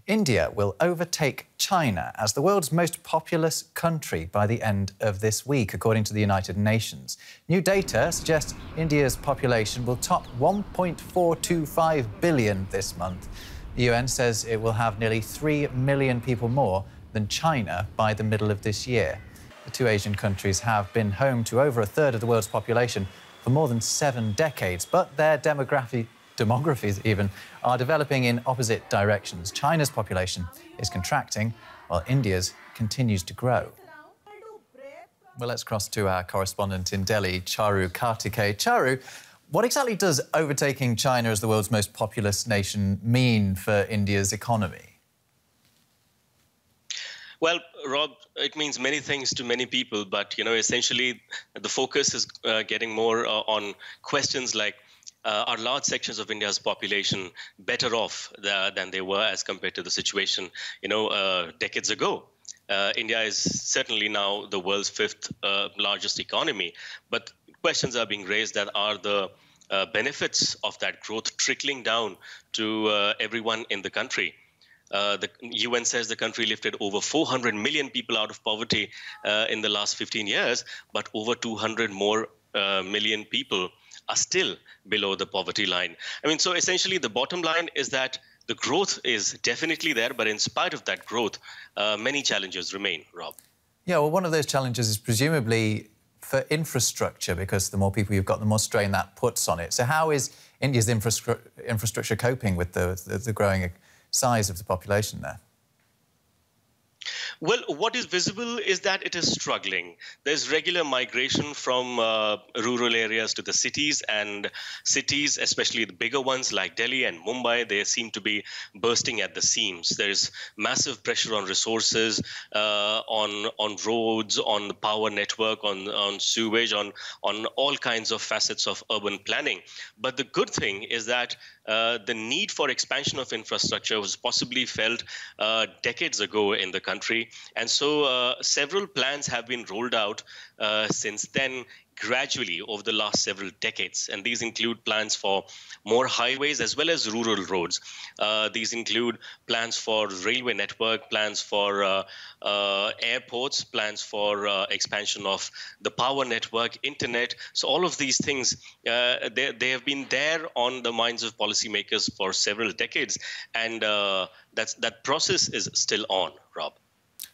India will overtake China as the world's most populous country by the end of this week, according to the United Nations. New data suggests India's population will top 1.425 billion this month. The UN says it will have nearly 3 million people more than China by the middle of this year. The two Asian countries have been home to over a third of the world's population for more than 7 decades, but their demographies even are developing in opposite directions. China's population is contracting while India's continues to grow. Well, let's cross to our correspondent in Delhi, Charu Kartikeya. Charu, what exactly does overtaking China as the world's most populous nation mean for India's economy? Well, Rob, it means many things to many people, but, essentially the focus is getting more on questions like, are large sections of India's population better off than they were as compared to the situation, decades ago? India is certainly now the world's 5th largest economy, but questions are being raised that are the benefits of that growth trickling down to everyone in the country. The UN says the country lifted over 400 million people out of poverty in the last 15 years, but over 200 more million people are still below the poverty line. So essentially the bottom line is that the growth is definitely there, but in spite of that growth, many challenges remain, Rob. Yeah, well, one of those challenges is presumably for infrastructure, because the more people you've got, the more strain that puts on it. So how is India's infrastructure coping with the growing size of the population there? Well, what is visible is that it is struggling. There's regular migration from rural areas to the cities, and cities, especially the bigger ones like Delhi and Mumbai, they seem to be bursting at the seams. There's massive pressure on resources, on roads, on the power network, on sewage, on all kinds of facets of urban planning. But the good thing is that the need for expansion of infrastructure was possibly felt decades ago in the country. And so several plans have been rolled out since then, gradually over the last several decades. And these include plans for more highways as well as rural roads. These include plans for railway network, plans for airports, plans for expansion of the power network, internet. So all of these things, they have been there on the minds of policymakers for several decades. And that process is still on, Rob.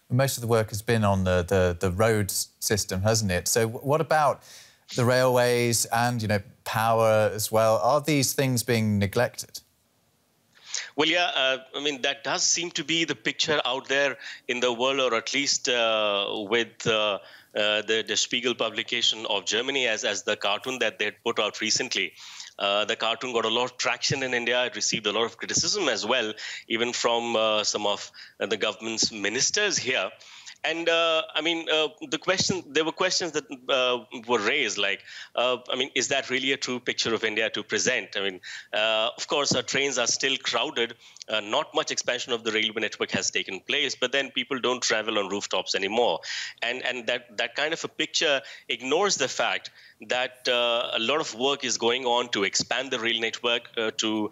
Most of the work has been on the road system, hasn't it? So what about the railways and, power as well? Are these things being neglected? Well, yeah, that does seem to be the picture out there in the world, or at least with the Spiegel publication of Germany as the cartoon that they had put out recently. The cartoon got a lot of traction in India. It received a lot of criticism as well, even from some of the government's ministers here. And there were questions that were raised, like, is that really a true picture of India to present? Of course, our trains are still crowded. Not much expansion of the railway network has taken place, but then people don't travel on rooftops anymore. And that kind of a picture ignores the fact that a lot of work is going on to expand the rail network, to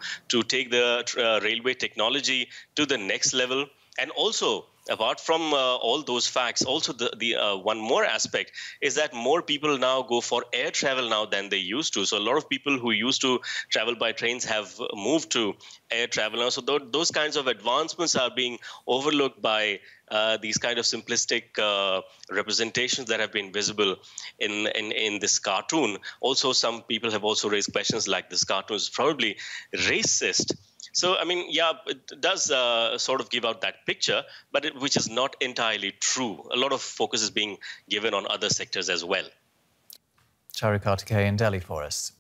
take the railway technology to the next level. And also, apart from all those facts, also the one more aspect is that more people now go for air travel now than they used to. So a lot of people who used to travel by trains have moved to air travel now. So those kinds of advancements are being overlooked by these kind of simplistic representations that have been visible in this cartoon. Also, some people have also raised questions like this cartoon is probably racist. So, yeah, it does sort of give out that picture, but which is not entirely true. A lot of focus is being given on other sectors as well. Charu Kartikeya in Delhi for us.